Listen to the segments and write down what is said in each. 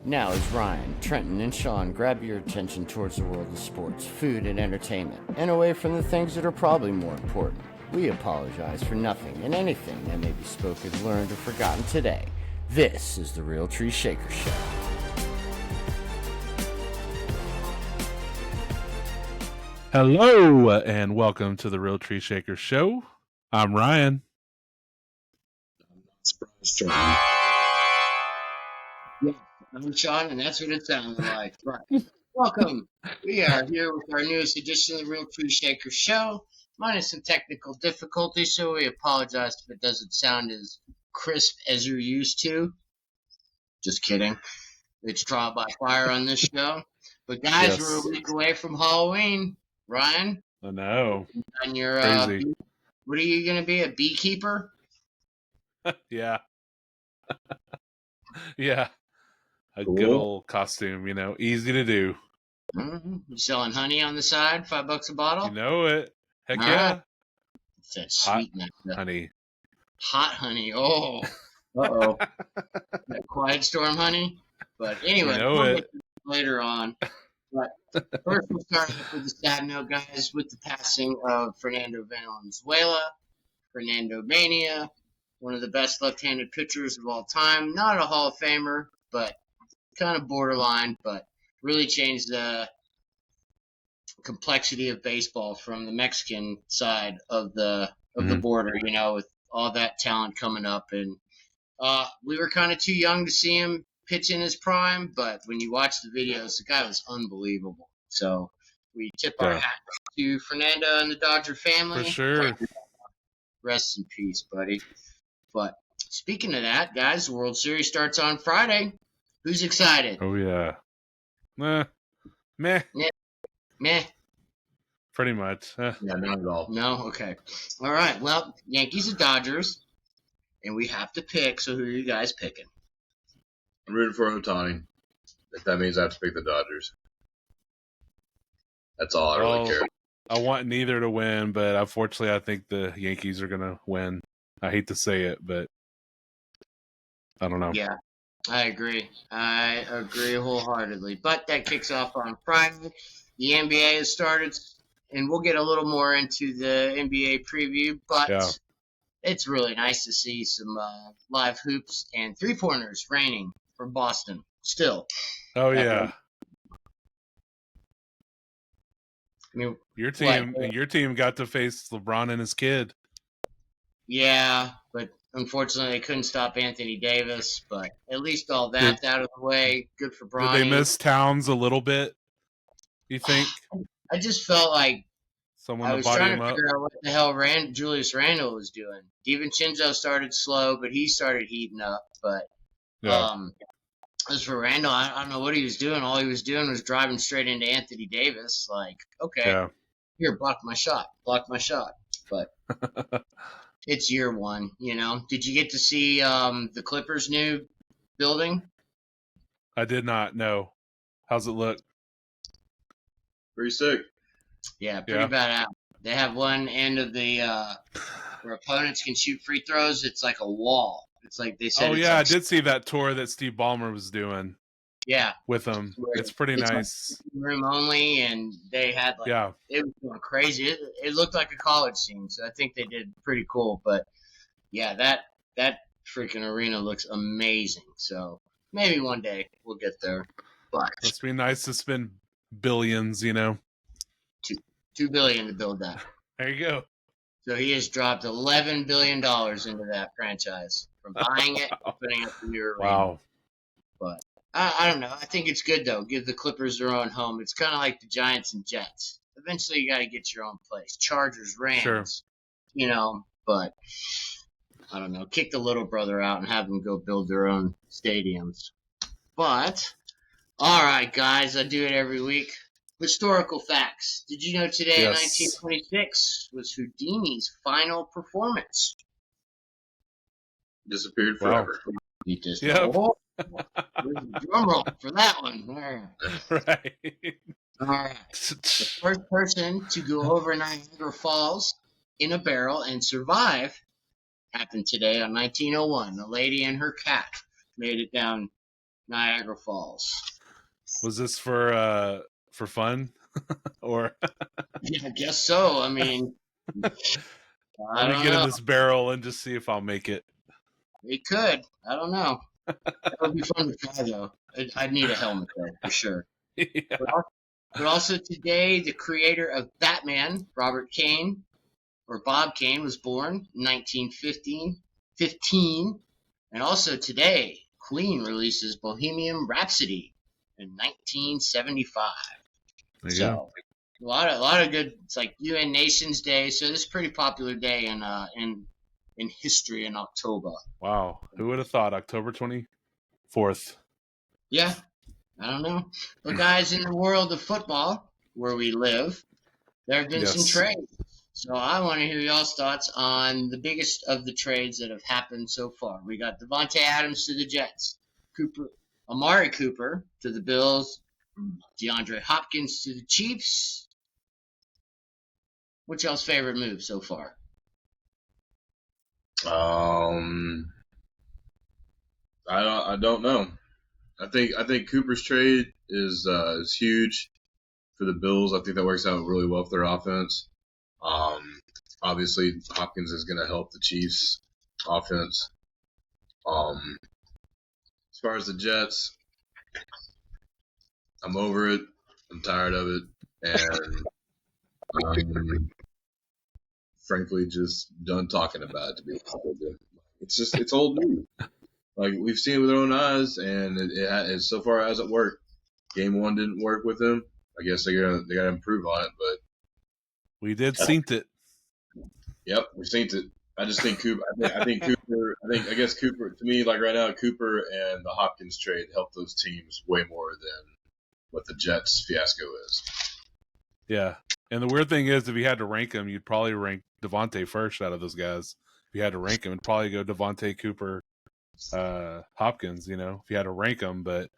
Now as Ryan, Trenton, and Sean grab your attention towards the world of sports, food, and entertainment, and away from the things that are probably more important. We apologize for nothing and anything that may be spoken, learned, or forgotten today. This is the Real Tree Shaker Show. Hello, and welcome to the Real Tree Shaker Show. I'm Ryan. Yeah, I'm Sean, and that's what it sounds like. Right. Welcome. We are here with our newest edition of the Real Tree Shaker Show. Minus some technical difficulties, so we apologize if it doesn't sound as crisp as you're used to. Just kidding. It's trial by fire on this show. But guys, We're a week away from Halloween. Ryan? I know. And you're, crazy. What are you going to be, a beekeeper? Yeah. Yeah. A good old costume, easy to do. Mm-hmm. You selling honey on the side, $5 a bottle? You know it. Heck All yeah. Right. It's that sweet honey. Hot honey. Oh. Uh-oh. That quiet storm honey. But anyway, we'll get later on. But first we'll start off with a sad note, guys, with the passing of Fernando Valenzuela. Fernando Mania, one of the best left-handed pitchers of all time. Not a Hall of Famer, but kind of borderline, but really changed the complexity of baseball from the Mexican side of the border, with all that talent coming up. And we were kind of too young to see him pitch in his prime, but when you watch the videos, the guy was unbelievable. So we tip our hat to Fernando and the Dodger family. For sure. Rest in peace, buddy. But speaking of that, guys, the World Series starts on Friday. Who's excited? Oh, yeah. Meh. Pretty much. Yeah, not at all. No? Okay. All right. Well, Yankees and Dodgers, and we have to pick. So who are you guys picking? I'm rooting for Ohtani. If that means I have to pick the Dodgers. That's all I really care. I want neither to win, but unfortunately I think the Yankees are going to win. I hate to say it, but I don't know. Yeah, I agree. I agree wholeheartedly. But that kicks off on Friday. The NBA has started, and we'll get a little more into the NBA preview, but it's really nice to see some live hoops and three-pointers raining for Boston still. Oh, yeah. I mean, your team got to face LeBron and his kid. Yeah, but unfortunately they couldn't stop Anthony Davis. But at least all that's out of the way. Good for Bronny. Did they miss Towns a little bit, you think? I just felt like I was trying to figure out what the hell Julius Randle was doing. DiVincenzo started slow, but he started heating up. But as for Randle, I don't know what he was doing. All he was doing was driving straight into Anthony Davis. Like, okay, here, block my shot. But it's year one, Did you get to see the Clippers' new building? I did not, no. How's it look? Pretty sick. Yeah, pretty badass. They have one end of the where opponents can shoot free throws. It's like a wall. It's like they said. I did see that tour that Steve Ballmer was doing. Yeah, with them. It's pretty nice. Room only, and they had it was going crazy. It looked like a college scene, so I think they did pretty cool. But yeah, that freaking arena looks amazing. So maybe one day we'll get there. But must be nice to spend billions, $2 billion to build that. There you go. So he has dropped $11 billion into that franchise from buying it and putting up the new arena. Wow. But I don't know. I think it's good, though. Give the Clippers their own home. It's kind of like the Giants and Jets. Eventually, you got to get your own place. Chargers, Rams, but I don't know. Kick the little brother out and have them go build their own stadiums. But, all right, guys, I do it every week. Historical facts. Did you know today in 1926 was Houdini's final performance? Disappeared forever. He just drum roll for that one. Right. All right. The first person to go over Niagara Falls in a barrel and survive happened today on 1901. A lady and her cat made it down Niagara Falls. Was this for fun? Or Yeah, I guess so. I mean, I let me don't get in know. this barrel and just see if I'll make it. It could. I don't know. That would be fun to try, though. I'd need a helmet, though, for sure. Yeah. But also today, the creator of Batman, Robert Kane, or Bob Kane, was born in 1915. And also today, Queen releases Bohemian Rhapsody in 1975. There you go. So a lot of good. It's like UN Nations Day, so this is a pretty popular day in history in October. Wow. Who would have thought October 24th? Yeah, I don't know. But guys, in the world of football, where we live, there have been some Yes. trades. So I want to hear y'all's thoughts on the biggest of the trades that have happened so far. We got Devontae Adams to the Jets, Amari Cooper to the Bills, DeAndre Hopkins to the Chiefs. What's y'all's favorite move so far? I don't know. I think Cooper's trade is huge for the Bills. I think that works out really well for their offense. Obviously Hopkins is going to help the Chiefs offense. As far as the Jets, I'm over it. I'm tired of it, and I'm frankly just done talking about it. To be honest with you, it's old news. Like we've seen it with our own eyes, and it so far hasn't worked. Game 1 didn't work with him. I guess they gotta improve on it, but We did seen it. yep, we've seen it. I just think Cooper. I think Cooper. I guess Cooper. To me, like right now, Cooper and the Hopkins trade helped those teams way more than what the Jets fiasco is. Yeah. And the weird thing is, if you had to rank them, you'd probably rank Devontae first out of those guys. If you had to rank them, it'd probably go Devontae, Cooper, Hopkins, if you had to rank them. But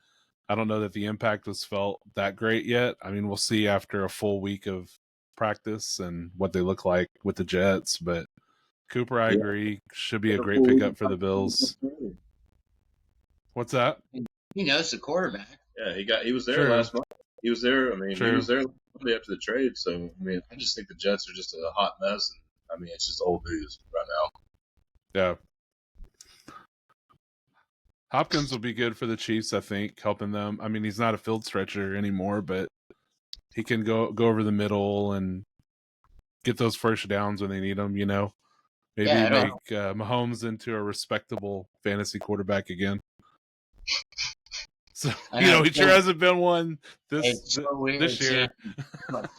I don't know that the impact was felt that great yet. I mean, we'll see after a full week of practice and what they look like with the Jets. But Cooper, I agree, should be a great pickup for the Bills. What's that? He knows the quarterback. Yeah, he was there last month. He was there. I mean, he was there Monday after the trade. So I mean, I just think the Jets are just a hot mess, and I mean, it's just old news right now. Yeah. Hopkins will be good for the Chiefs, I think, helping them. I mean, he's not a field stretcher anymore, but he can go over the middle and get those first downs when they need them, Maybe make Mahomes into a respectable fantasy quarterback again. So, he sure hasn't been one this year.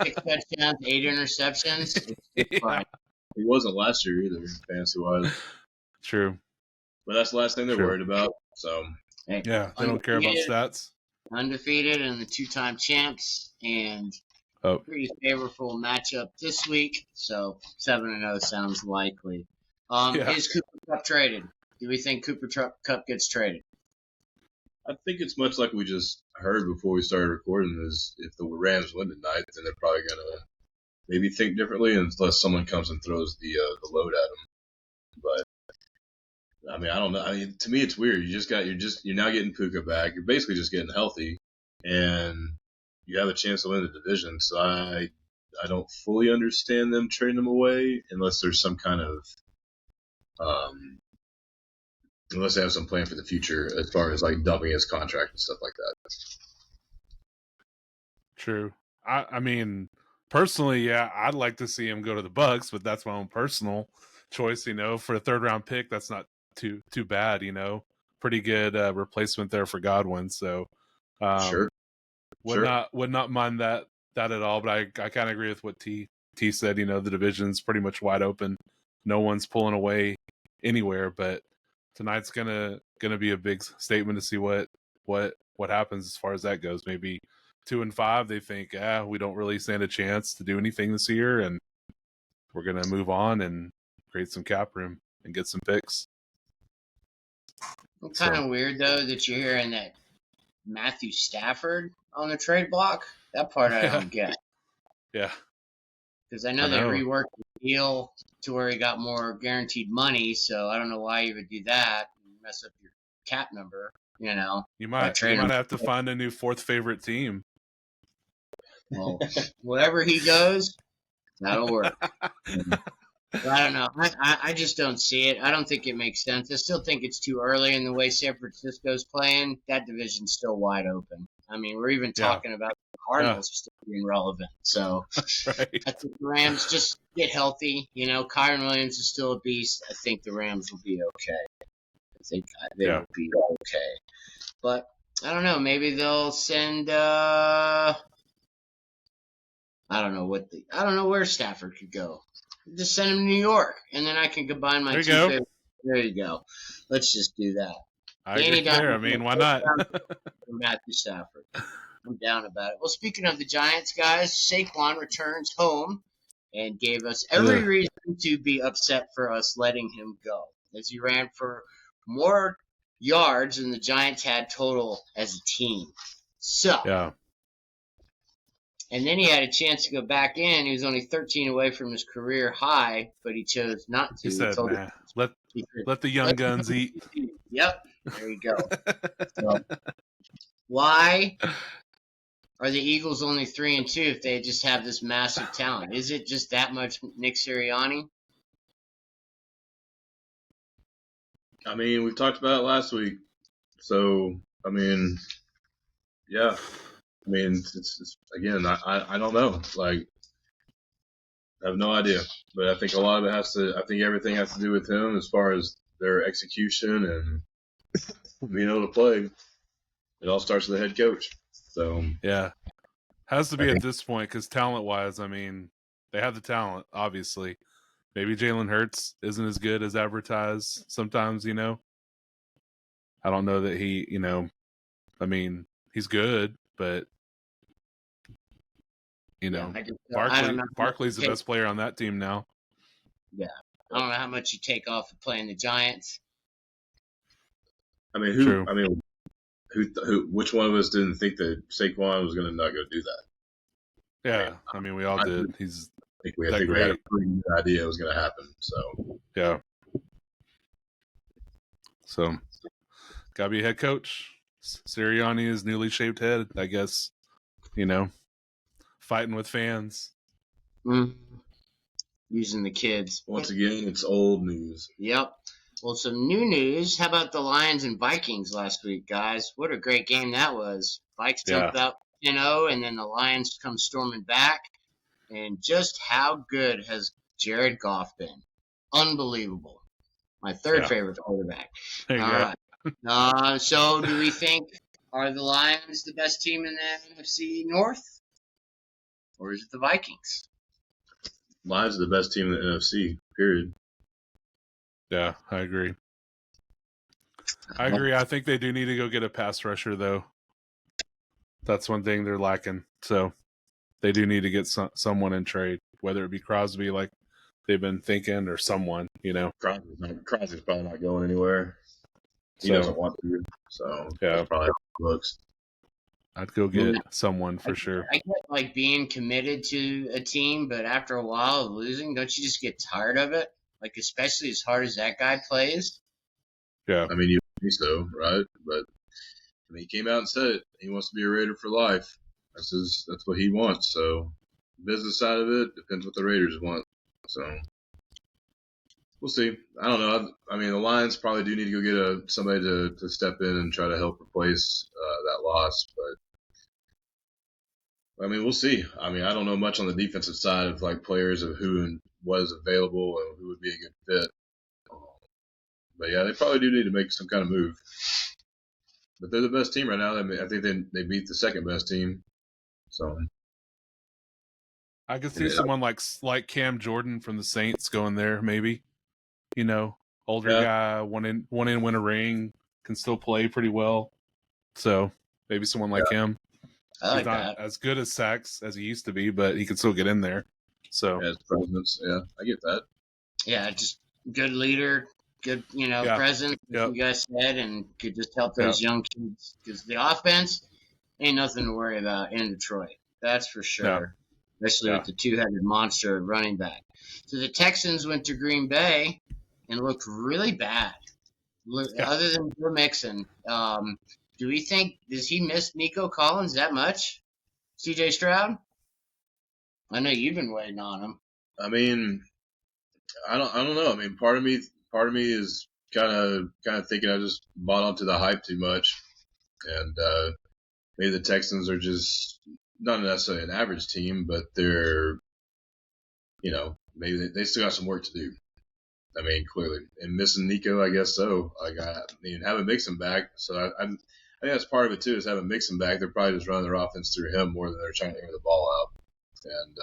6 touchdowns, 8 interceptions. Yeah. He wasn't last year either, fantasy-wise. True. But that's the last thing they're worried about. So yeah, they don't care about stats. Undefeated and the 2-time champs, and pretty favorable matchup this week. So 7-0 sounds likely. Is Cooper Kupp traded? Do we think Cooper Kupp gets traded? I think it's much like we just heard before we started recording. Is if the Rams win tonight, then they're probably gonna maybe think differently, unless someone comes and throws the load at them. But I mean, I don't know. I mean, to me, it's weird. You're now getting Puka back. You're basically just getting healthy, and you have a chance to win the division. So I don't fully understand them trading them away unless there's some kind of unless they have some plan for the future as far as like dumping his contract and stuff like that. True. I mean, personally, yeah, I'd like to see him go to the Bucks, but that's my own personal choice. For a 3rd-round pick, that's not too bad. Pretty good replacement there for Godwin. So, Sure. Would not mind that at all. But I kind of agree with what T said. The division's pretty much wide open. No one's pulling away anywhere. But tonight's gonna be a big statement to see what happens as far as that goes. Maybe 2-5, they think, we don't really stand a chance to do anything this year, and we're gonna move on and create some cap room and get some picks. It's kind of weird though that you're hearing that Matthew Stafford on the trade block. That part I don't get. Yeah. Because I know they reworked the deal to where he got more guaranteed money, so I don't know why you would do that and mess up your cap number. You might have to find a new fourth favorite team. Well, wherever he goes, that'll work. I don't know. I just don't see it. I don't think it makes sense. I still think it's too early in the way San Francisco's playing. That division's still wide open. I mean, we're even talking about the Cardinals still being relevant. So right. I think the Rams just get healthy. Kyron Williams is still a beast. I think the Rams will be okay. I think they will be okay. But I don't know. Maybe they'll send. I don't know where Stafford could go. Just send him to New York, and then I can combine my two favorites. There you go. Let's just do that. I agree there. I mean, why not? Matthew Stafford. I'm down about it. Well, speaking of the Giants, guys, Saquon returns home and gave us every reason to be upset for us letting him go, as he ran for more yards than the Giants had total as a team. So. Yeah. And then he had a chance to go back in. He was only 13 away from his career high, but he chose not to. He said, nah, let the young guns eat. Yep, there you go. So, why are the Eagles only 3-2 if they just have this massive talent? Is it just that much Nick Sirianni? I mean, we talked about it last week. So, I mean, yeah. I mean, it's again, I don't know. Like, I have no idea. But I think a lot of it I think everything has to do with him as far as their execution and being able to play. It all starts with the head coach. So, yeah. Has to be at this point because talent-wise, I mean, they have the talent, obviously. Maybe Jalen Hurts isn't as good as advertised sometimes, I don't know that he, I mean, he's good, but Barkley's the best player on that team now. Yeah. I don't know how much you take off of playing the Giants. I mean, which one of us didn't think that Saquon was going to not go do that? Yeah. I mean, we all did. I think we had a pretty good idea it was going to happen. So, yeah. So, got to be a head coach. Sirianni is newly shaved head, I guess, fighting with fans. Using the kids. Once again, it's old news. Yep. Well, some new news. How about the Lions and Vikings last week, guys? What a great game that was. Vikes jumped up 10-0, and then the Lions come storming back. And just how good has Jared Goff been? Unbelievable. My third favorite quarterback. All right. So do we think, are the Lions the best team in the NFC North? Or is it the Vikings? Lions are the best team in the NFC, period. Yeah, I agree. I think they do need to go get a pass rusher, though. That's one thing they're lacking. So they do need to get someone in trade, whether it be Crosby, like they've been thinking, or someone, Crosby's probably not going anywhere. He doesn't want to. So that's probably how it looks. I'd go get someone for sure. I get being committed to a team, but after a while of losing, don't you just get tired of it? Especially as hard as that guy plays. Yeah. I mean, you think so, right? But he came out and said it. He wants to be a Raider for life. That's what he wants. So, business side of it depends what the Raiders want. So, we'll see. I don't know. I mean, the Lions probably do need to go get somebody to step in and try to help replace that loss. But I mean, we'll see. I mean, I don't know much on the defensive side of players of who and what is available and who would be a good fit. But yeah, they probably do need to make some kind of move. But they're the best team right now. I think they beat the second best team. So I could see someone like Cam Jordan from the Saints going there, maybe. Older guy, won in, win a ring, can still play pretty well. So maybe someone like him. He's not as good as sacks as he used to be, but he can still get in there. So his presence, I get that. Yeah, just good leader, good presence, as you guys said, and could just help those young kids because the offense ain't nothing to worry about in Detroit. That's for sure. Especially with the two-headed monster running back. So the Texans went to Green Bay and looked really bad. Yeah. Other than Joe Mixon, does he miss Nico Collins that much? CJ Stroud? I know you've been waiting on him. I mean, I don't know. I mean, part of me is kind of thinking I just bought onto the hype too much, and maybe the Texans are just not necessarily an average team, but they're, maybe they still got some work to do. I mean, clearly, and missing Nico, I guess so. Having Mixon back, so I think that's part of it too. Is having Mixon back, they're probably just running their offense through him more than they're trying to air the ball out, and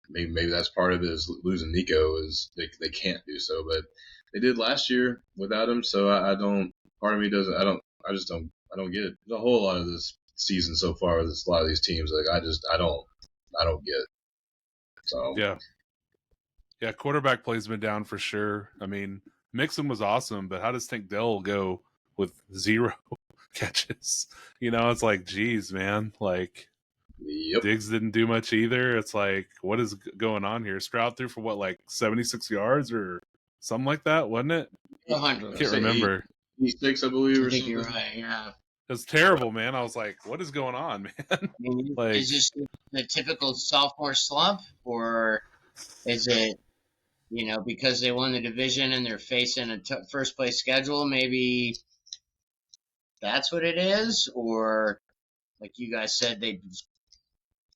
maybe that's part of it is losing Nico is they can't do so, but they did last year without him. So I don't. Part of me doesn't. I don't get it. There's a whole lot of this season so far with a lot of these teams. Like I don't get. So Yeah. Yeah, quarterback play's been down for sure. I mean, Mixon was awesome, but how does Tank Dell go with 0 catches? It's like, geez, man. Like, yep. Diggs didn't do much either. It's like, what is going on here? Stroud threw for what, like 76 yards or something like that, wasn't it? 100. Can't remember. 86, I believe, I or think something. you're right. Yeah. It's terrible, man. I was like, what is going on, man? I mean, Like, is this the typical sophomore slump, or is it, because they won the division and they're facing a first place schedule? Maybe that's what it is, or like you guys said, they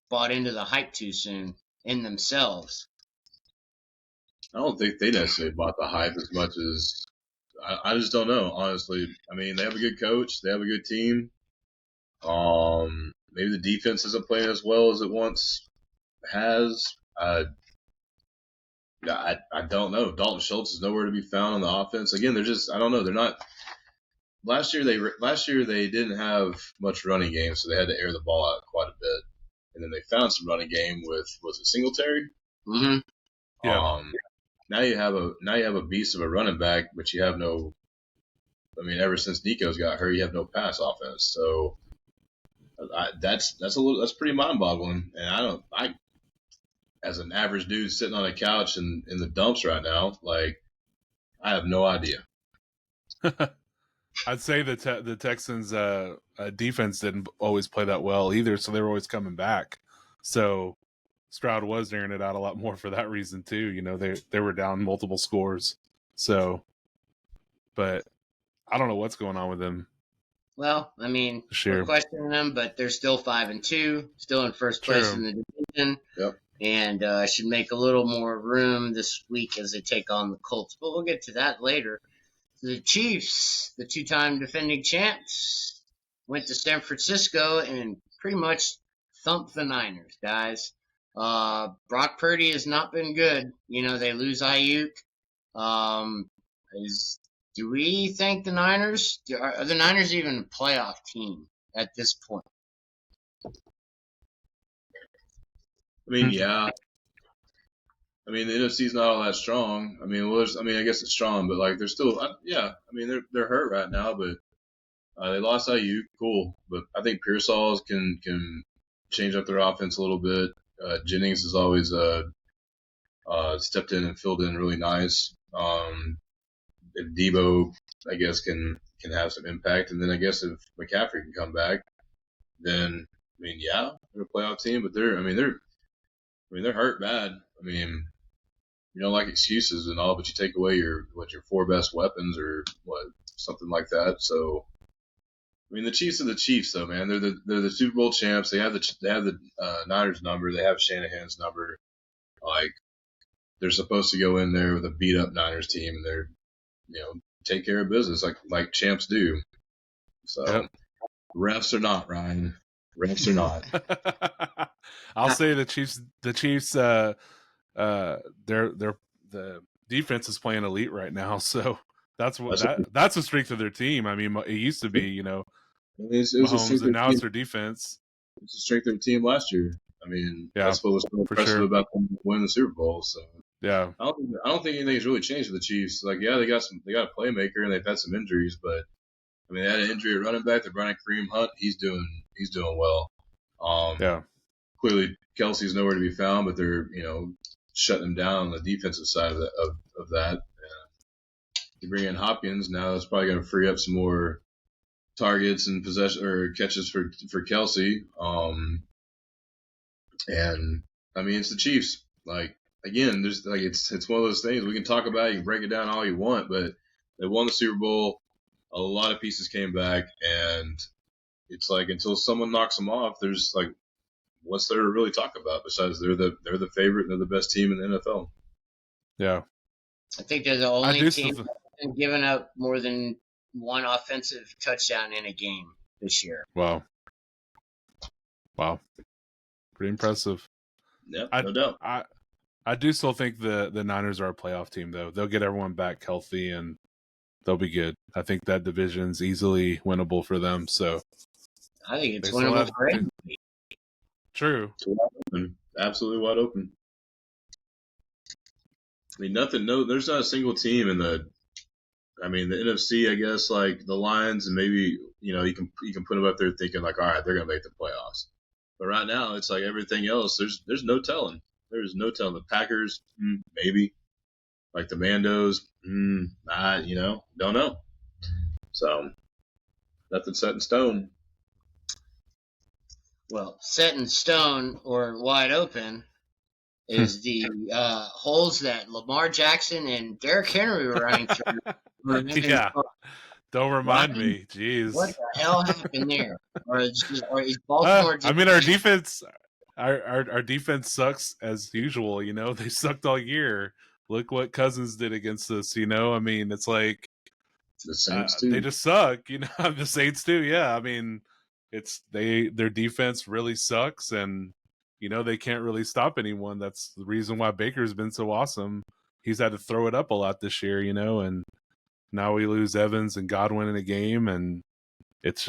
bought into the hype too soon in themselves. I don't think they necessarily bought the hype as much as I just don't know, honestly. I mean, they have a good coach, they have a good team. Maybe the defense isn't playing as well as it once has. I don't know. Dalton Schultz is nowhere to be found on the offense. Again, they're just I don't know. They're not. Last year they didn't have much running game, so they had to air the ball out quite a bit. And then they found some running game with was it Singletary? Mm-hmm. yeah. Now you have a beast of a running back, but you have no. I mean, ever since Nico's got hurt, you have no pass offense. So that's pretty mind boggling. And as an average dude sitting on a couch in the dumps right now, like I have no idea. I'd say the Texans' defense didn't always play that well either, so they were always coming back. So Stroud was airing it out a lot more for that reason too. They were down multiple scores. So, but I don't know what's going on with them. Well, I mean, Sure. we're questioning them, but they're still 5-2, still in first place in the division. Yep. And should make a little more room this week as they take on the Colts. But we'll get to that later. The Chiefs, the two-time defending champs, went to San Francisco and pretty much thumped the Niners, guys. Brock Purdy has not been good. They lose Ayuk. Do we think the Niners are the Niners even a playoff team at this point? I mean, yeah. I mean, the NFC's not all that strong. I mean, I guess it's strong, but like they're still, yeah. I mean, they're hurt right now, but they lost Ayuk, cool. But I think Pearsall can change up their offense a little bit. Jennings has always stepped in and filled in really nice. If Debo, I guess, can have some impact, and then I guess if McCaffrey can come back, then I mean, yeah, they're a playoff team, but they're hurt bad. I mean, you don't like excuses and all, but you take away your 4 best weapons or something like that. So, I mean, the Chiefs are the Chiefs, though, man. They're the Super Bowl champs. They have the Niners number. They have Shanahan's number. Like, they're supposed to go in there with a beat up Niners team, and they're take care of business like champs do. So, yep. Refs or not, Ryan. Refs or not. I'll say the Chiefs. The defense is playing elite right now, so that's a strength of their team. I mean, it used to be, it was Mahomes, and now it's their defense. It's a strength of their team last year. I mean, that's what was so impressive about them winning the Super Bowl. So yeah, I don't think anything's really changed with the Chiefs. Like, yeah, they got a playmaker and they've had some injuries, but I mean, they had an injury at running back. They're running Kareem Hunt. He's doing well. Yeah. Clearly, Kelsey's nowhere to be found, but they're shutting him down on the defensive side of that. You bring in Hopkins, now it's probably going to free up some more targets and possession or catches for Kelsey. And I mean, it's the Chiefs. Like, again, there's like it's one of those things we can talk about. You can break it down all you want, but they won the Super Bowl. A lot of pieces came back, and it's like until someone knocks them off, there's like, what's there to really talk about besides they're the favorite and they're the best team in the NFL. Yeah, I think they're the only team that's been giving up more than one offensive touchdown in a game this year. Wow, pretty impressive. Yeah, no doubt. I do still think the Niners are a playoff team, though. They'll get everyone back healthy and they'll be good. I think that division's easily winnable for them. So I think it's winnable for anybody. True. It's wide open. Absolutely wide open. I mean, there's not a single team in the NFC, I guess, like the Lions, and maybe, you can put them up there thinking like, all right, they're going to make the playoffs. But right now, it's like everything else, there's no telling. There's no telling. The Packers, maybe. Like the Mandos, don't know. So, nothing set in stone. Well, set in stone or wide open is the holes that Lamar Jackson and Derrick Henry were running through. Yeah. Don't remind me. Jeez. What the hell happened there? Or is Baltimore I mean, our defense our defense sucks as usual, They sucked all year. Look what Cousins did against us, I mean, it's like the Saints too. They just suck, The Saints too, yeah. I mean, their defense really sucks, and they can't really stop anyone. That's the reason why Baker's been so awesome. He's had to throw it up a lot this year, and now we lose Evans and Godwin in a game, and it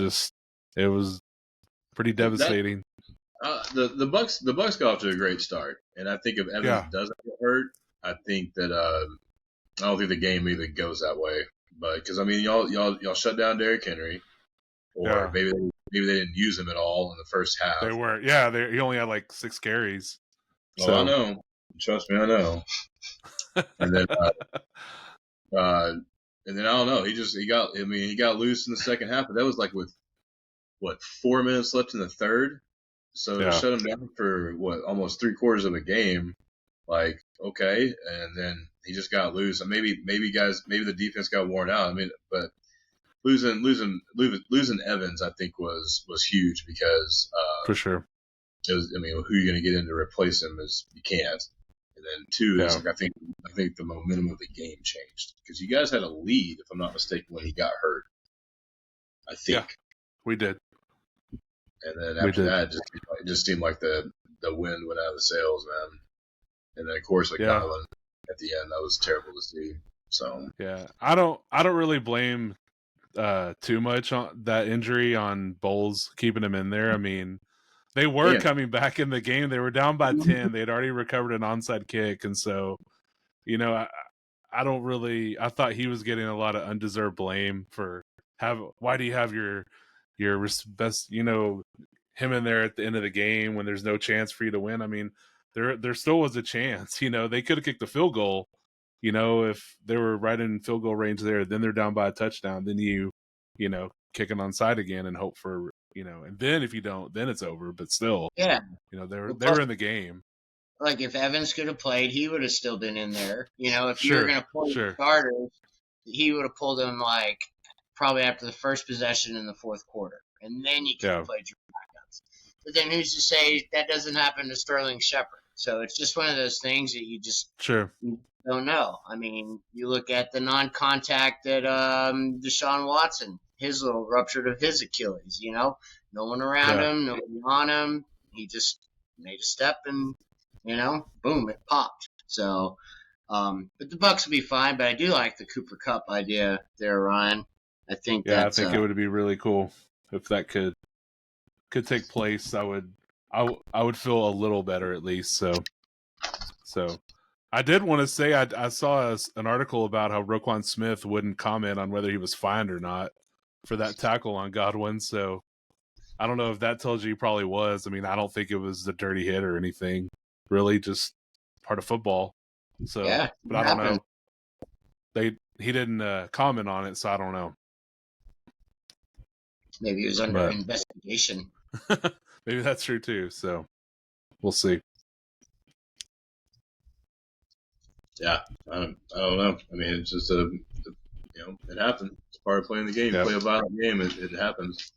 was pretty devastating. The Bucks got off to a great start, and I think if Evans doesn't get hurt, I think that I don't think the game either goes that way. But because I mean, y'all shut down Derrick Henry, or maybe they didn't use him at all in the first half. They were, he only had like 6 carries. Oh, so. I know. Trust me, I know. And then, and then I don't know. He got loose in the second half, but that was like with 4 minutes left in the third. So to shut him down for almost 3/4 of a game, like, okay, and then he just got loose. And maybe the defense got worn out. I mean, but losing Evans, I think was huge because for sure. It was, I mean, who are you going to get in to replace him? Is you can't. And then 2 is like, I think the momentum of the game changed because you guys had a lead, if I'm not mistaken, when he got hurt. I think we did. And then after that, it just seemed like the wind went out of the sails, man. And then of course, Godwin at the end, that was terrible to see. So I don't really blame too much on that injury on Bowles keeping him in there. I mean, they were coming back in the game. They were down by 10. They had already recovered an onside kick, and so I don't really. I thought he was getting a lot of undeserved blame for why do you have your best, him in there at the end of the game when there's no chance for you to win. I mean, there still was a chance, they could have kicked the field goal, if they were right in field goal range there, then they're down by a touchdown, then you kick it onside again and hope for, and then if you don't, then it's over, but still, they were in the game. Like if Evans could have played, he would have still been in there. If you were going to pull the starters, he would have pulled them like probably after the first possession in the fourth quarter. And then you could have played your backups. But then who's to say that doesn't happen to Sterling Shepard? So it's just one of those things that you just don't know. I mean, you look at the non-contact that Deshaun Watson, his little rupture of his Achilles, no one around him, nobody on him. He just made a step and, boom, it popped. So, but the Bucs will be fine. But I do like the Cooper Kupp idea there, Ryan. I think I think it would be really cool if that could take place. I would feel a little better at least. So I did want to say I saw an article about how Roquan Smith wouldn't comment on whether he was fined or not for that tackle on Godwin. So I don't know if that tells you he probably was. I mean, I don't think it was a dirty hit or anything. Really, just part of football. So, but I don't know. comment on it, so I don't know. Maybe he was under investigation. Maybe that's true too. So we'll see. Yeah, I don't know. I mean, it's just it happens. It's part of playing the game. You play a violent game, it happens.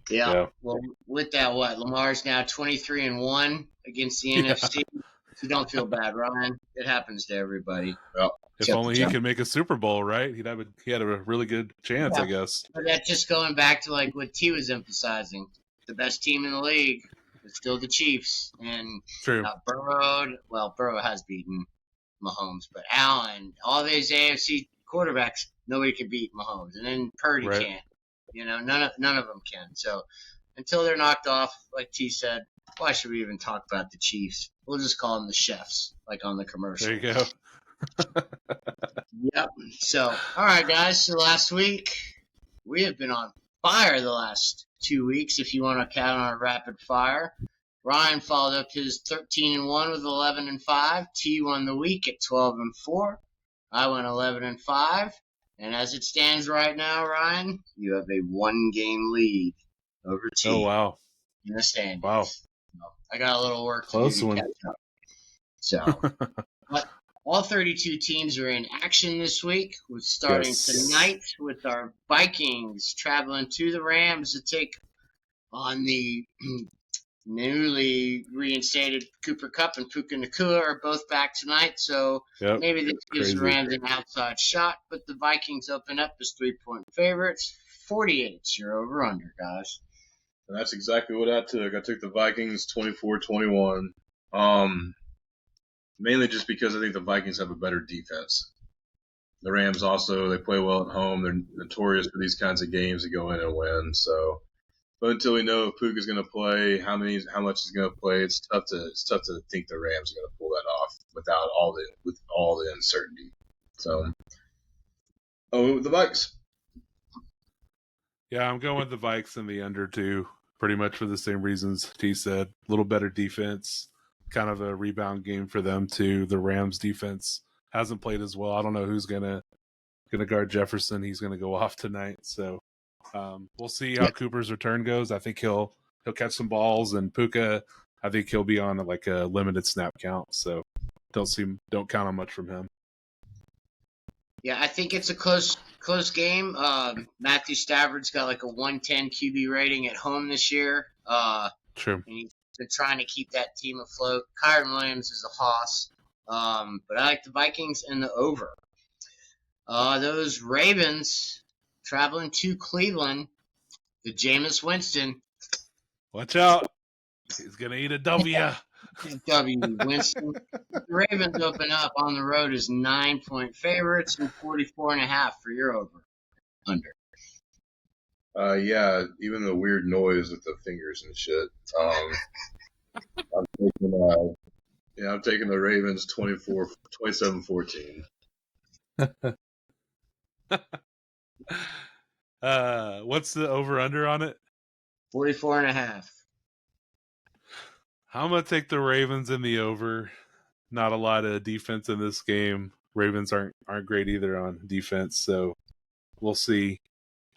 Yeah. Well, with that, Lamar's now 23-1 against the NFC. So don't feel bad, Ryan. It happens to everybody. Yeah. If only he could make a Super Bowl, right? He had a really good chance, I guess. But that's just going back to like what T was emphasizing. The best team in the league is still the Chiefs, and True. Burrow has beaten Mahomes, but Allen, all these AFC quarterbacks, nobody can beat Mahomes, and then Purdy can't. None of them can. So until they're knocked off, like T said, why should we even talk about the Chiefs? We'll just call them the chefs, like on the commercial. There you go. Yep. So, all right, guys. So last week, we have been on fire the last 2 weeks, if you want to count on a rapid fire. Ryan followed up his 13-1 with 11-5. T won the week at 12-4. I went 11-5. And as it stands right now, Ryan, you have a 1-game lead over T. Oh, wow. In the standings. Wow. So, I got a little work to do to catch up. So, but all 32 teams are in action this week. We're starting tonight with our Vikings traveling to the Rams to take on the newly reinstated Cooper Kupp and Puka Nacua are both back tonight. So maybe this gives the Rams an outside shot, but the Vikings open up as 3-point favorites. 48 your over-under, guys. And that's exactly what I took. I took the Vikings 24-21. Mainly just because I think the Vikings have a better defense. The Rams also, they play well at home. They're notorious for these kinds of games to go in and win. So, but until we know if Puka's going to play, how much he's going to play, it's tough to think the Rams are going to pull that off with all the uncertainty. So, with the Vikes. Yeah, I'm going with the Vikes and the under too, pretty much for the same reasons T said. A little better defense. Kind of a rebound game for them too. The Rams defense hasn't played as well. I don't know who's gonna guard Jefferson. He's gonna go off tonight, so we'll see how Cooper's return goes. I think he'll catch some balls, and Puka, I think he'll be on like a limited snap count. So don't count on much from him. Yeah, I think it's a close game. Matthew Stafford's got like a 110 QB rating at home this year. True. And he's been trying to keep that team afloat. Kyron Williams is a hoss. But I like the Vikings and the over. Those Ravens traveling to Cleveland. The Jameis Winston. Watch out. He's going to eat a W. Winston. The Ravens open up on the road as 9-point favorites and 44.5 for your over. Under. Yeah, even the weird noise with the fingers and shit. I'm taking the Ravens 27-14. What's the over-under on it? 44.5. I'm going to take the Ravens in the over. Not a lot of defense in this game. Ravens aren't great either on defense, so we'll see.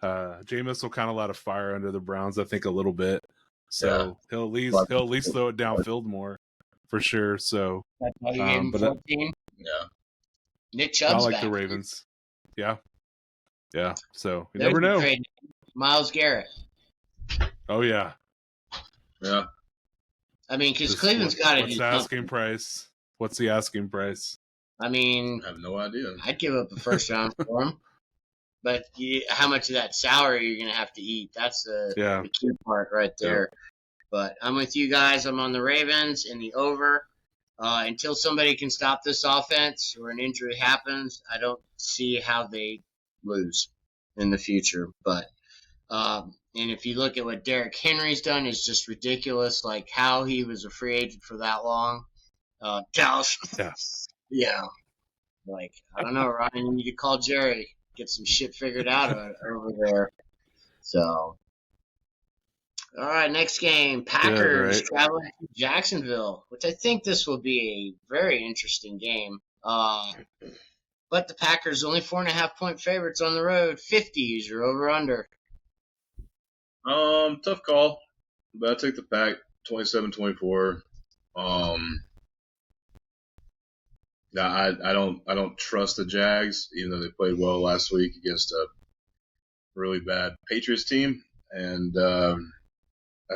Jameis will kind of light a fire under the Browns, I think, a little bit. So he'll at least throw it downfield more, for sure. So, that's why you gave him 14. Yeah, Nick Chubb's I like back. the Ravens. Yeah. So you never know. Myles Garrett. Oh yeah. Yeah. I mean, because Cleveland's got to do something. What's the asking price? What's the asking price? I mean, I have no idea. I'd give up a first round for him. But how much of that salary you're going to have to eat? That's the key part right there. Yeah. But I'm with you guys. I'm on the Ravens in the over. Until somebody can stop this offense or an injury happens, I don't see how they lose in the future. But and if you look at what Derrick Henry's done, it's just ridiculous. Like how he was a free agent for that long. Dallas. Yeah. Like, I don't know, Ryan. You need to call Jerry. Get some shit figured out over there. So, all right, next game. Packers traveling to Jacksonville, which I think this will be a very interesting game. But the Packers only 4.5-point favorites on the road. 50 is your over/under. Tough call, but I take the Pack 27-24. I don't trust the Jags, even though they played well last week against a really bad Patriots team, and I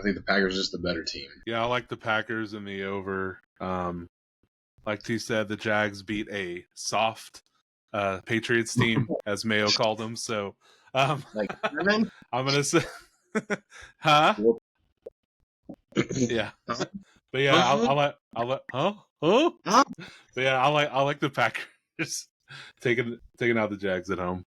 think the Packers are just the better team. Yeah, I like the Packers in the over. Like T said, the Jags beat a soft Patriots team, as Mayo called them. So, Like German? I'm gonna say, huh? Yeah, Huh? but yeah, I like, huh? Huh? But yeah, I like the Packers taking out the Jags at home.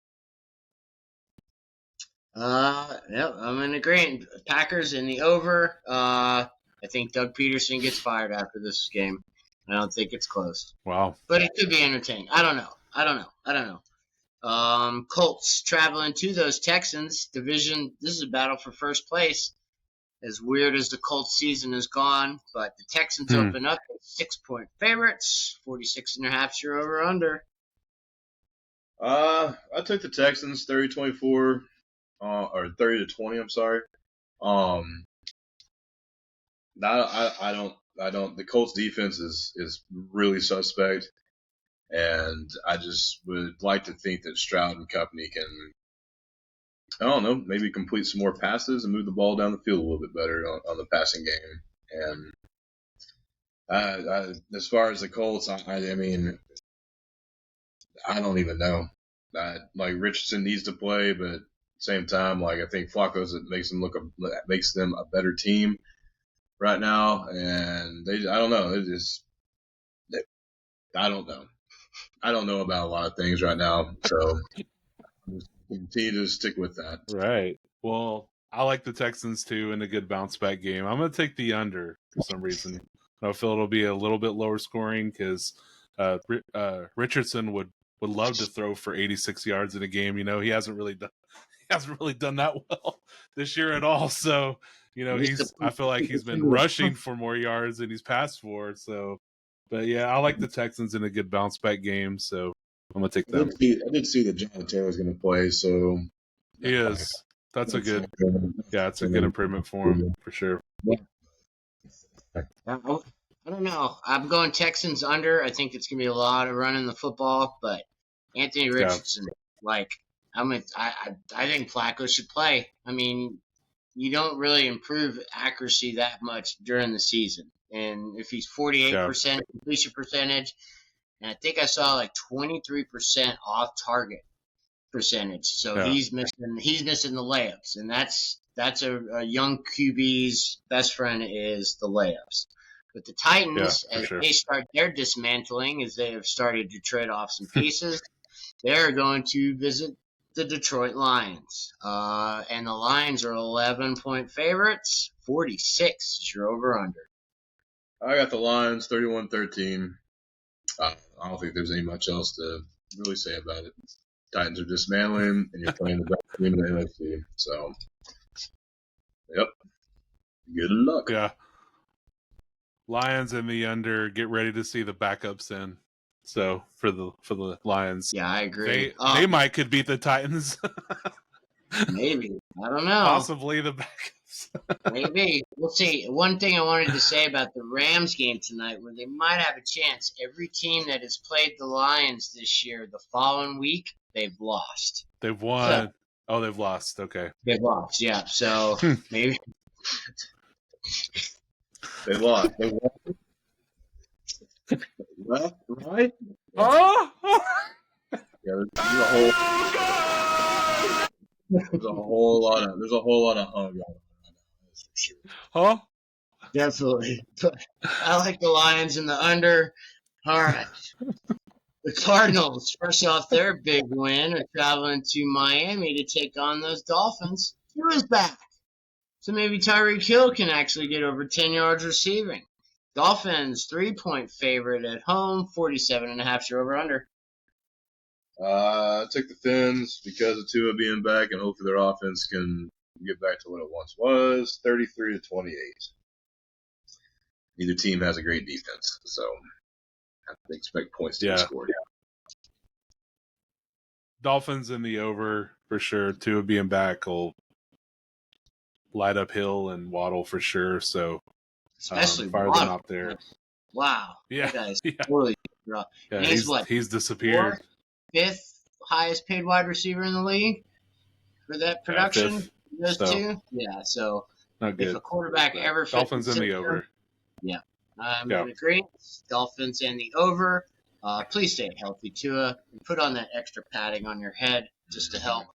Yep, I'm in agreement. Packers in the over. I think Doug Peterson gets fired after this game. I don't think it's close. Wow. But it could be entertaining. I don't know. Colts traveling to those Texans. Division. This is a battle for first place. As weird as the Colts season has gone, but the Texans open up as 6-point favorites. 46.5 is your over/under. I took the Texans 30-24, or 30-20. I'm sorry. I don't. The Colts defense is really suspect, and I just would like to think that Stroud and company can, I don't know, maybe complete some more passes and move the ball down the field a little bit better on the passing game. And as far as the Colts, I mean, I don't even know. Like Richardson needs to play, but at the same time, like I think Flacco's makes them a better team right now, and I don't know. I don't know. I don't know about a lot of things right now, so continue to stick with that. Right. Well, I like the Texans too in a good bounce back game. I'm going to take the under for some reason. I feel it'll be a little bit lower scoring because Richardson would love to throw for 86 yards in a game. You know, he hasn't really done that well this year at all. So, you know, I feel like he's been rushing for more yards than he's passed for. So, but yeah, I like the Texans in a good bounce back game. So I'm gonna take them. I did see that John Taylor's going to play, so He is. That's a good. Yeah, it's a good improvement for him for sure. I don't know. I'm going Texans under. I think it's gonna be a lot of running the football, but Anthony Richardson, I think Flacco should play. I mean, you don't really improve accuracy that much during the season, and if he's 48% completion percentage, and I think I saw like 23% off target percentage, so he's missing the layups, and that's a young QB's best friend is the layups. But the Titans, as they start their dismantling, as they have started to trade off some pieces, they're going to visit the Detroit Lions. And the Lions are 11-point favorites. 46 is your over/under. I got the Lions 31-13. I don't think there's any much else to really say about it. Titans are dismantling, and you're playing the best team in the NFC. So, yep. Good luck. Yeah. Lions in the under. Get ready to see the backups in. So for the Lions, yeah, I agree. They could beat the Titans. Maybe, I don't know. Possibly the backups. Maybe we'll see. One thing I wanted to say about the Rams game tonight, where they might have a chance. Every team that has played the Lions this year, the following week they've lost. They've won. Oh, they've lost. Okay. They've lost. Yeah. So maybe. They lost. They won. Left, right? Oh! Yeah, there's a whole lot of hung going on. That's for sure. Huh? Definitely. I like the Lions in the under. All right. The Cardinals, fresh off their big win, are traveling to Miami to take on those Dolphins. Tua is back. So maybe Tyreek Hill can actually get over 10 yards receiving. Dolphins, 3-point favorite at home, 47.5 your over/under. I took the Fins because of Tua being back, and hopefully their offense can get back to what it once was, 33-28. Neither team has a great defense, so I expect points to be scored. Dolphins in the over for sure. Tua being back will light up Hill and Waddle for sure. So Especially fire Waddle. them out there. Wow. Yeah. That guy's Yeah. totally rough. Yeah, And he's disappeared. 5th highest paid wide receiver in the league for that production. Fifth. Those So, two. Yeah. So not good. if a quarterback ever fits Dolphins in the over. Yeah. I'm Yeah. in agreement. Dolphins in the over. Please stay healthy, Tua, and put on that extra padding on your head just to help.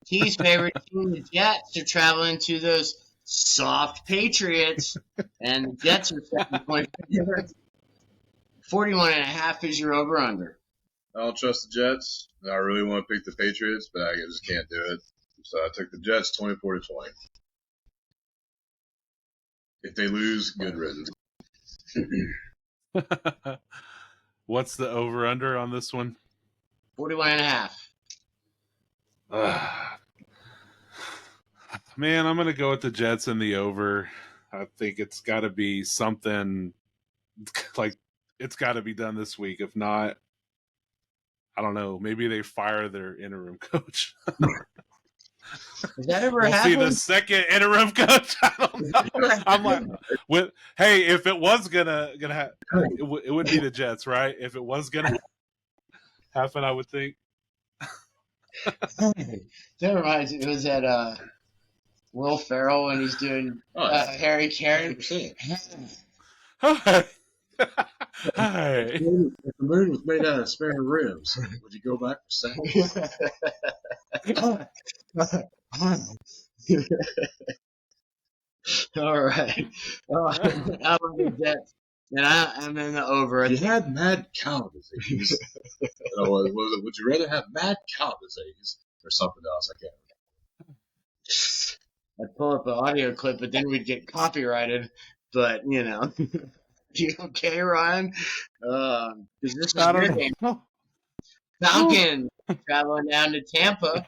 T's favorite team, the Jets, are traveling to those soft Patriots, and the Jets are 7-point favorites. 41.5 is your over/under. I don't trust the Jets. I really want to pick the Patriots, but I just can't do it. So I took the Jets 24-20. If they lose, good riddance. What's the over/under on this one? 41.5. Man, I'm gonna go with the Jets in the over. I think it's got to be something like it's got to be done this week. If not, I don't know. Maybe they fire their interim coach. Has that ever We'll see happened? the second interim coach. I don't know. I'm like, hey, if it was gonna happen, it would be the Jets, right? If it was gonna happen, I would think. That reminds me. It was at Will Ferrell when he's doing Harry Carey. Hi. If the moon was made out of spare ribs, would you go back for seconds? All right. I'm on the Jets, and I'm in the over. If you had mad cow disease, would you rather have mad cow disease or something else? I can't. I'd pull up an audio clip, but then we'd get copyrighted. But, you okay, Ryan? Because this is your game. Falcons traveling down to Tampa.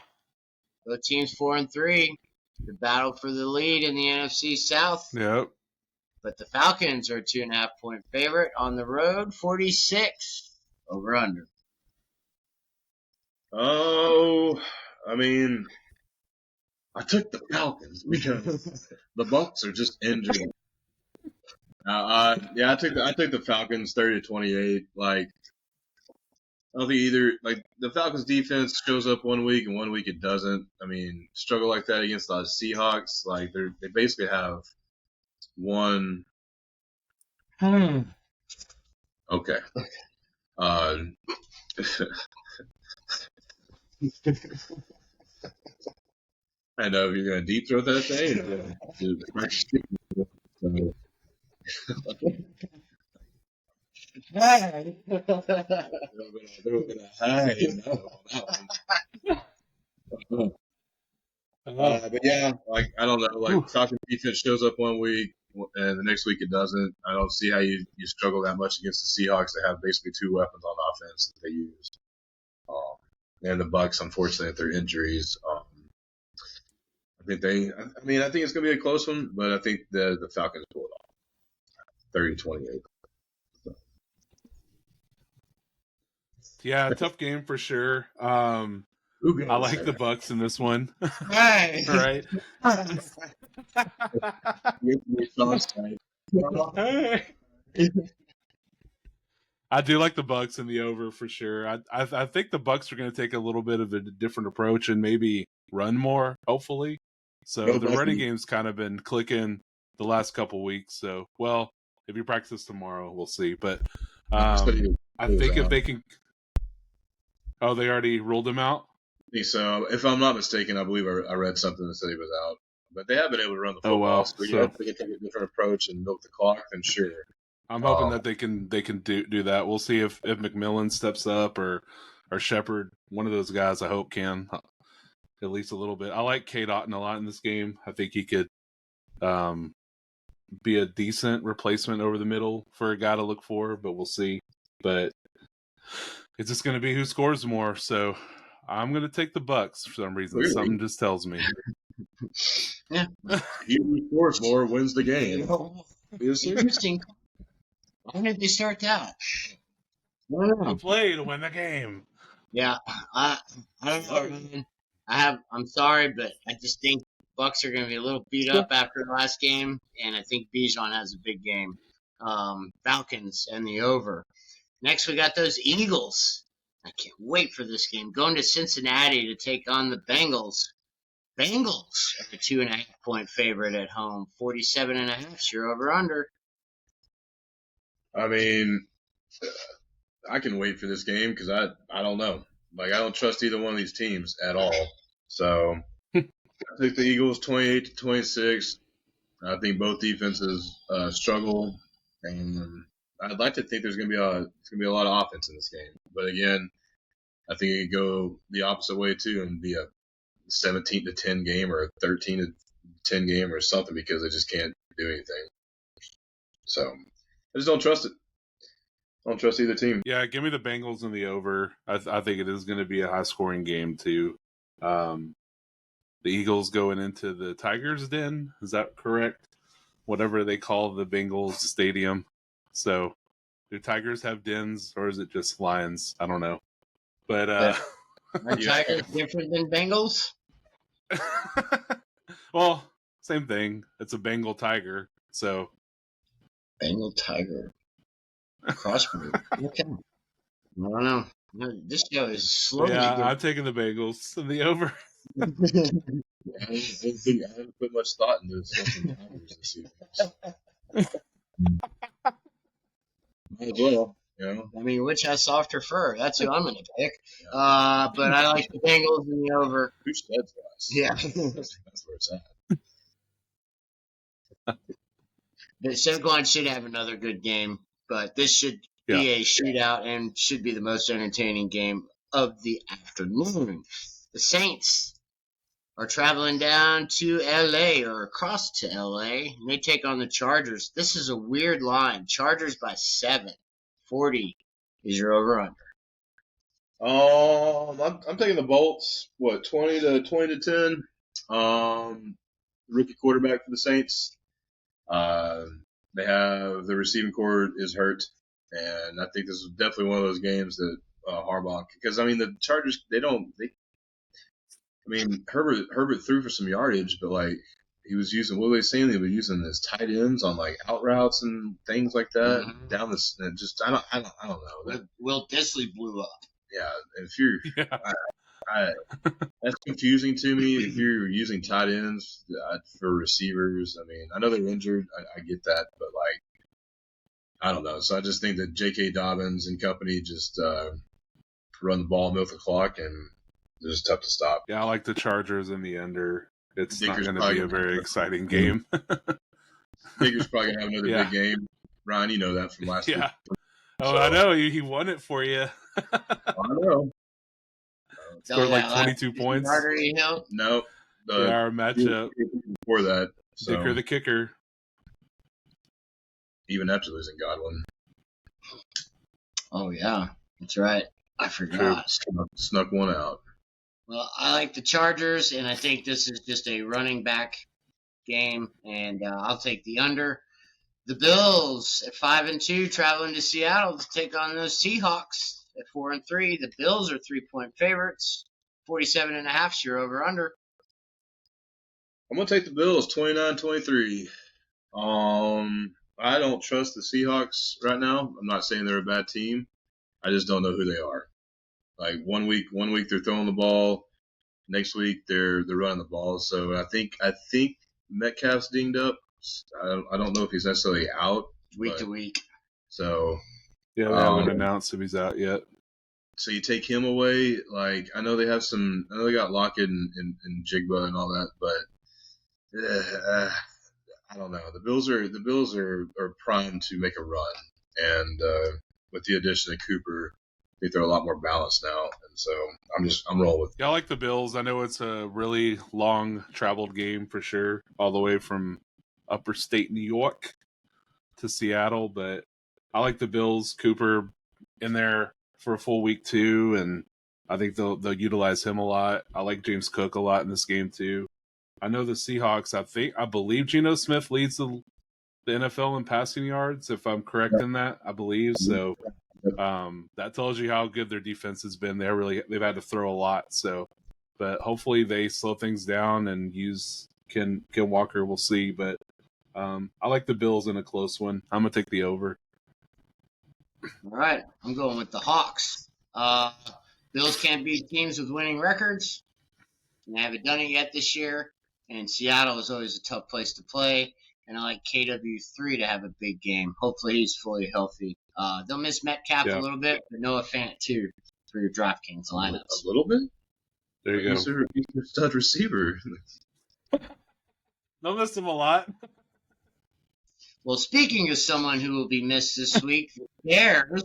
Both teams 4-3. The battle for the lead in the NFC South. Yep. But the Falcons are a 2.5-point favorite on the road. 46 over/under. Oh, I mean, I took the Falcons because the Bucs are just injured. Yeah, I took the Falcons 30-28. Like, I don't think either. Like, the Falcons defense shows up one week and one week it doesn't. I mean, struggle like that against the Seahawks. Like, they basically have one. Okay. I know if you're gonna deep throat that thing. But yeah, like I don't know, like Falcons defense shows up one week and the next week it doesn't. I don't see how you struggle that much against the Seahawks that have basically two weapons on offense that they use. And the Bucs, unfortunately, with their injuries, I think it's gonna be a close one, but I think the Falcons pull it off, 30-28. Yeah, tough game for sure. I like the Bucs in this one. Hey. Right. I do like the Bucs in the over for sure. I think the Bucs are going to take a little bit of a different approach and maybe run more, hopefully. So the running game's kind of been clicking the last couple weeks. So, well, if you practice tomorrow, we'll see. But I think if they can. Oh, they already ruled him out? So, if I'm not mistaken, I believe I read something that said he was out. But they have been able to run the football. Oh, wow. So if they can take a different approach and milk the clock, then sure. I'm hoping that they can do that. We'll see if McMillan steps up or Shepard. One of those guys I hope can at least a little bit. I like Cade Otton a lot in this game. I think he could be a decent replacement over the middle for a guy to look for, but we'll see. But it's just going to be who scores more. So I'm going to take the Bucs for some reason. Really? Something just tells me. Yeah. Who scores more wins the game. Interesting. Why did they start that? I play to win the game. Yeah, I don't know, man. I'm sorry, but I just think Bucks are going to be a little beat up after the last game, and I think Bijan has a big game. Falcons and the over. Next, we got those Eagles. I can't wait for this game. Going to Cincinnati to take on the Bengals. Bengals are a 2.5 point favorite at home. 47.5. You're over under. I mean, I can wait for this game because I don't know. Like, I don't trust either one of these teams at all. So I think the Eagles 28-26. I think both defenses struggle, and I'd like to think there's going to be a lot of offense in this game. But again, I think it could go the opposite way too, and be a 17-10 game or a 13-10 game or something because they just can't do anything. So I just don't trust it. I don't trust either team. Yeah, give me the Bengals and the over. I think it is going to be a high-scoring game too. The Eagles going into the Tigers' den. Is that correct? Whatever they call the Bengals stadium. So, do Tigers have dens or is it just lions? I don't know. But Are Tigers different than Bengals? well, same thing. It's a Bengal tiger. So, Bengal tiger. Crossbreed. Okay. I don't know. This show is slowly. yeah, I'm taking the Bengals and the over. I haven't put much thought into something Tigers this season. Might as well, you know. I mean, which has softer fur? That's who I'm going to pick. But I like the Bengals and the over. Who sheds us? Yeah. That's where it's at. The Saquon should have another good game, but this should be a shootout and should be the most entertaining game of the afternoon. The Saints are traveling down to LA or across to LA, and they take on the Chargers. This is a weird line. Chargers by 7. 40 is your over-under. I'm taking the Bolts. 20-10. Rookie quarterback for the Saints. They have the receiving core is hurt, and I think this is definitely one of those games that Harbaugh, because I mean the Chargers Herbert threw for some yardage, but like he was using what were they saying? They were using his tight ends on like out routes and things like that down this. Just I don't know. Will Disley blew up. Yeah, if you're, that's confusing to me. If you're using tight ends for receivers, I mean, I know they're injured. I get that, but like, I don't know. So I just think that J.K. Dobbins and company just run the ball, milk the clock, and it's just tough to stop. Yeah, I like the Chargers in the under. It's not going to be a very exciting game. Digger's probably going to have another big game. Ryan, you know that from last week. Oh, so. I know. He won it for you. I know. Scored like 22 points. No. Our matchup. Before that. So. Dicker the kicker. Even after losing Godwin. Oh, yeah. That's right. I forgot. Snuck one out. Well, I like the Chargers, and I think this is just a running back game, and I'll take the under. The Bills at 5-2, traveling to Seattle to take on those Seahawks at 4-3. The Bills are 3-point favorites. 47.5. You're over under. I'm gonna take the Bills 29-23. I don't trust the Seahawks right now. I'm not saying they're a bad team. I just don't know who they are. Like one week they're throwing the ball, next week they're running the ball. So I think Metcalf's dinged up. I don't know if he's necessarily out week to week. So yeah, they haven't announced if he's out yet. So you take him away. Like I know they got Lockett and Jigba and all that, but I don't know. The Bills are primed to make a run, and with the addition of Cooper, I think they're a lot more balanced now, and so I'm rolling with. Yeah, I like the Bills. I know it's a really long traveled game for sure, all the way from upper state New York to Seattle, but I like the Bills. Cooper in there for a full week too, and I think they'll utilize him a lot. I like James Cook a lot in this game too. I know the Seahawks. I believe Geno Smith leads the NFL in passing yards, if I'm correct in that. I believe so. That tells you how good their defense has been. They've had to throw a lot. So, but hopefully they slow things down and use Ken Walker. We'll see. But I like the Bills in a close one. I'm gonna take the over. All right, I'm going with the Hawks. Bills can't beat teams with winning records, and they haven't done it yet this year. And Seattle is always a tough place to play. And I like KW3 to have a big game. Hopefully he's fully healthy. They'll miss Metcalf a little bit, but Noah Fant too for your DraftKings lineups. A little bit? There you go. He's a stud receiver. They'll miss him a lot. Well, speaking of someone who will be missed this week, the Bears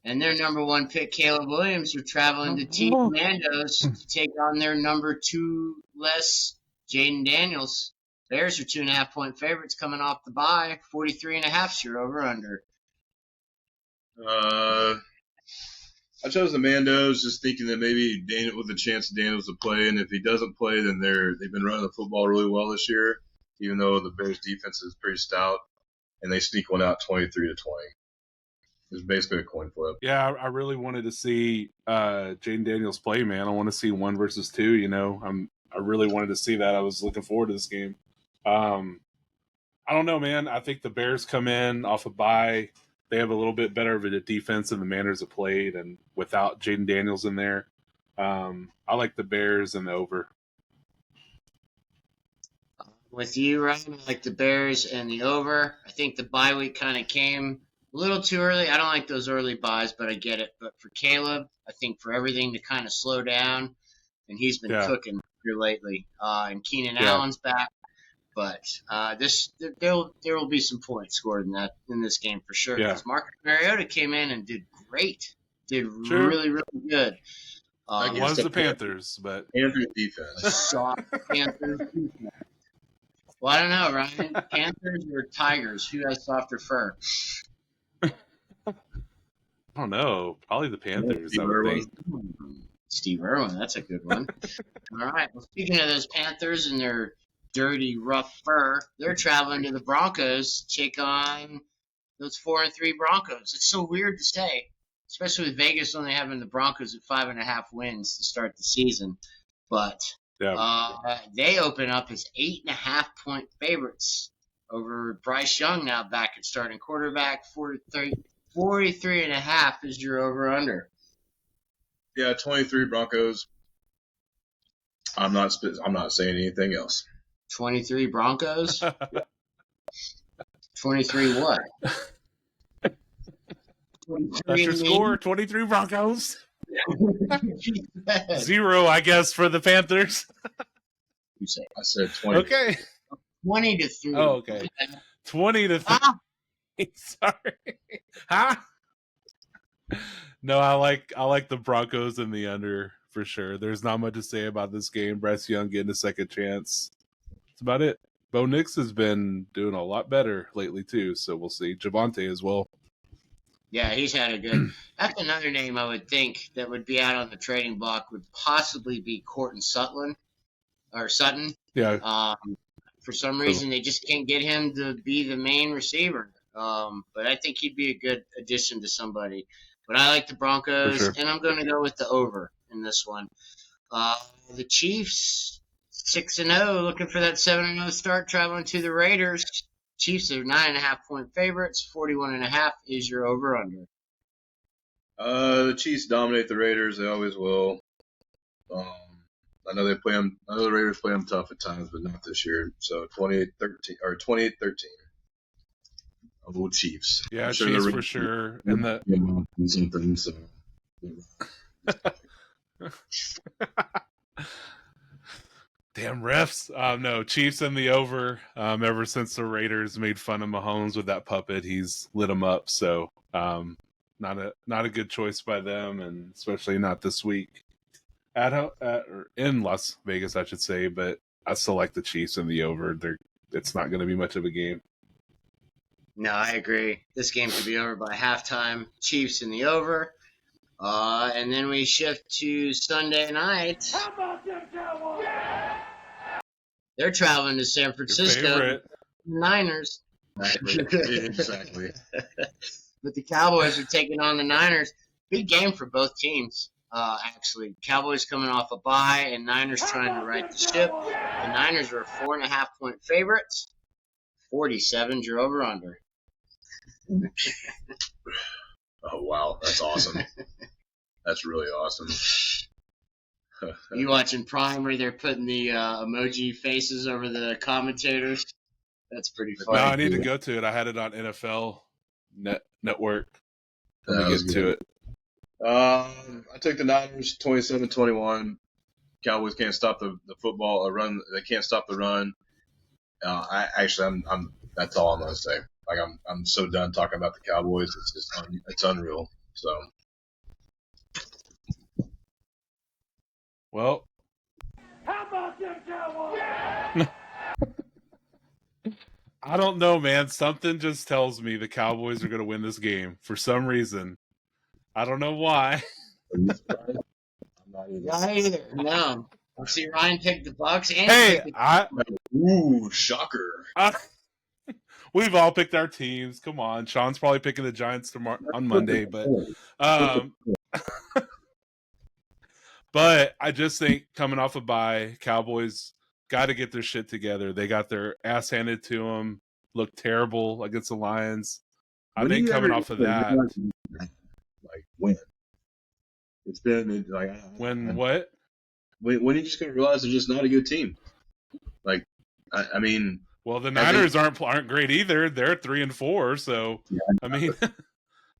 and their number 1 pick, Caleb Williams, are traveling to Team Commandos to take on their number 2 less, Jaden Daniels. Bears are 2.5-point favorites coming off the bye. 43.5 your over under. I chose the Mandos just thinking that maybe Daniel with a chance of Daniels to play, and if he doesn't play, then they've been running the football really well this year, even though the Bears defense is pretty stout, and they sneak one out 23-20. It's basically a coin flip. Yeah, I really wanted to see Jaden Daniels play, man. I want to see 1 versus 2. You know, I really wanted to see that. I was looking forward to this game. I don't know, man. I think the Bears come in off a bye. They have a little bit better of a defense than the Manners have played, and without Jaden Daniels in there, I like the Bears and the over. With you, Ryan, I like the Bears and the over. I think the bye week kind of came a little too early. I don't like those early buys, but I get it. But for Caleb, I think for everything to kind of slow down, and he's been cooking here lately. And Keenan Allen's back. But there will be some points scored in this game for sure. Because Marcus Mariota came in and did great, really, really good. It was the Panthers, but Panthers defense. Soft Panthers defense. Well, I don't know, Ryan. Panthers or Tigers? Who has softer fur? I don't know. Probably the Panthers. Steve Irwin, that's a good one. All right. Well, speaking of those Panthers and their dirty, rough fur, they're traveling to the Broncos to take on those 4-3 Broncos. It's so weird to say, especially with Vegas only having the Broncos at 5.5 wins to start the season. But they open up as 8.5-point favorites over Bryce Young, now back at starting quarterback. 43.5 is your over-under. Yeah, 23 Broncos. I'm not saying anything else. 23 Broncos? 23 what? 23 that's your score, 23 Broncos. 0, I guess, for the Panthers. You say? I said 20. Okay. 20-3. Oh, okay. 20-3. Sorry. Huh? No, I like the Broncos and the under for sure. There's not much to say about this game. Bryce Young getting a second chance. That's about it. Bo Nix has been doing a lot better lately too, so we'll see. Javonte as well. Yeah, he's had a good. That's another name I would think that would be out on the trading block would possibly be Courtland Sutton. Yeah. For some reason, they just can't get him to be the main receiver. But I think he'd be a good addition to somebody. But I like the Broncos, and I'm going to go with the over in this one. The Chiefs, 6-0, looking for that 7-0 start, traveling to the Raiders. Chiefs are 9.5-point favorites. 41.5 is your over/under. The Chiefs dominate the Raiders. They always will. I know the Raiders play them tough at times, but not this year. So 28-13 or 28-13. Old Chiefs. Yeah, Chiefs for sure. And the something. So. Damn refs. No, Chiefs and the over. Ever since the Raiders made fun of Mahomes with that puppet, he's lit them up. So not a good choice by them, and especially not this week or in Las Vegas, I should say. But I still like the Chiefs and the over. It's not going to be much of a game. No, I agree. This game could be over by halftime. Chiefs in the over. And then we shift to Sunday night. How about them Cowboys? Yeah! They're traveling to San Francisco. Niners. Exactly. But the Cowboys are taking on the Niners. Big game for both teams, actually. Cowboys coming off a bye, and Niners trying to right the ship. The Niners are 4.5-point favorites. 47's your over-under. Oh, wow. That's awesome. That's really awesome. You watching Prime where they're putting the emoji faces over the commentators? That's pretty funny. No, I need to go to it. I had it on NFL Network. Let me get to it. I took the Niners 27-21. Cowboys can't stop the football or run. They can't stop the run. I'm that's all I'm gonna say. Like I'm so done talking about the Cowboys. It's just it's unreal. So. Well, How about them Cowboys? I don't know, man. Something just tells me the Cowboys are going to win this game for some reason. I don't know why. I'm not either. No. I see Ryan picked the Bucks and Hey, Ooh, shocker. We've all picked our teams. Come on. Sean's probably picking the Giants on Monday, but but I just think coming off a bye, Cowboys got to get their shit together. They got their ass handed to them, looked terrible against the Lions. I think coming off of that. Like, when? It's been, like... When what? When are you just going to realize they're just not a good team? Like, I mean... Well, the Niners aren't great either. They're 3-4, so, yeah. I mean,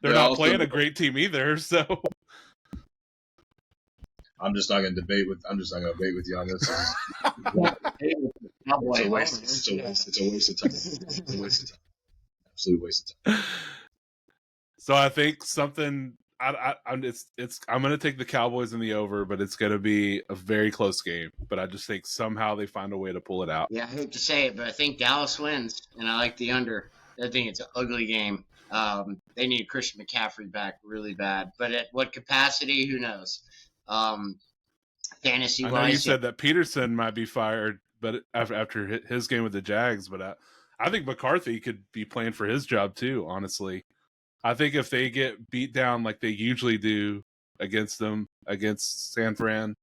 they're not playing a great team either, so... I'm just not going to debate with you on this. It's a waste of time. It's a waste of time. Absolute waste of time. So I think something I'm going to take the Cowboys in the over, but it's going to be a very close game. But I just think somehow they find a way to pull it out. Yeah, I hate to say it, but I think Dallas wins, and I like the under. I think it's an ugly game. They need Christian McCaffrey back really bad, but at what capacity? Who knows? Fantasy wise, I know you said that Peterson might be fired, but after his game with the Jags, but I think McCarthy could be playing for his job too. Honestly, I think if they get beat down like they usually do against San Fran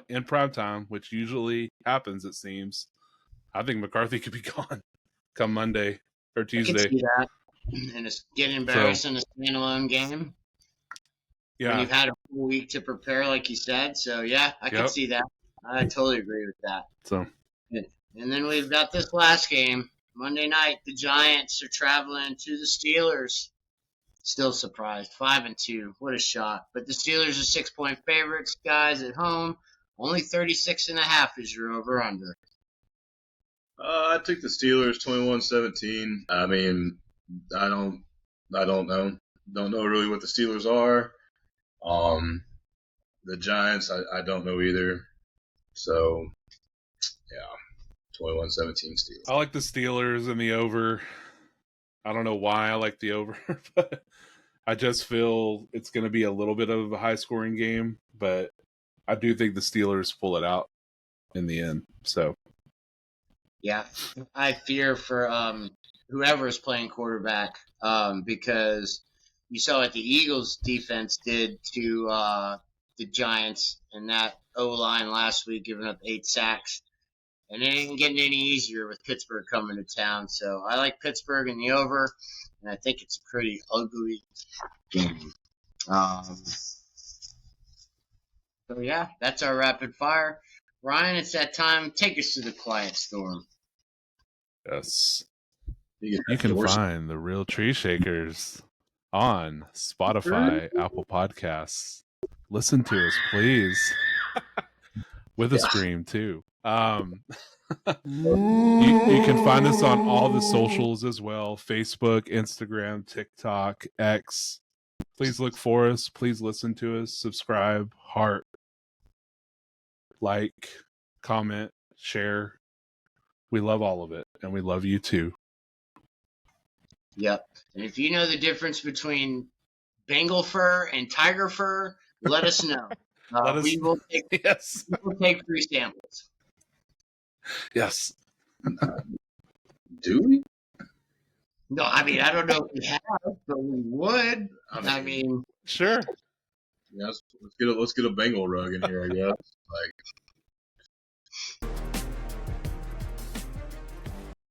in prime time, which usually happens, it seems, I think McCarthy could be gone come Monday or Tuesday. I can see that. And it's getting embarrassed in a standalone game. Yeah. When you've had a full week to prepare, like you said. So, yeah, I can see that. I totally agree with that. So, and then we've got this last game. Monday night, the Giants are traveling to the Steelers. Still surprised. 5-2. What a shot. But the Steelers are 6-point favorites, guys, at home. Only 36.5 is your over-under. I took the Steelers 21-17. I mean, I don't know. Don't know really what the Steelers are. The Giants, I don't know either. So, yeah, 21-17 Steelers. I like the Steelers and the over. I don't know why I like the over, but I just feel it's going to be a little bit of a high-scoring game. But I do think the Steelers pull it out in the end. So, yeah, I fear for whoever is playing quarterback because you saw what the Eagles defense did to the Giants and that O-line last week, giving up 8 sacks. And it ain't getting any easier with Pittsburgh coming to town. So I like Pittsburgh in the over, and I think it's a pretty ugly game. So, yeah, that's our rapid fire. Ryan, it's that time. Take us to the quiet storm. Yes. You can find the Real Tree Shakers on Spotify, Apple Podcasts. Listen to us, please. With a scream, too. You can find us on all the socials as well. Facebook, Instagram, TikTok, X. Please look for us. Please listen to us. Subscribe, heart, like, comment, share. We love all of it, and we love you too. Yep. And if you know the difference between Bengal fur and tiger fur, let us know. We will take free samples. Yes. Do we? No, I mean, I don't know if we have, but we would. I mean, Sure. Yeah, let's get a Bengal rug in here, I guess. Like,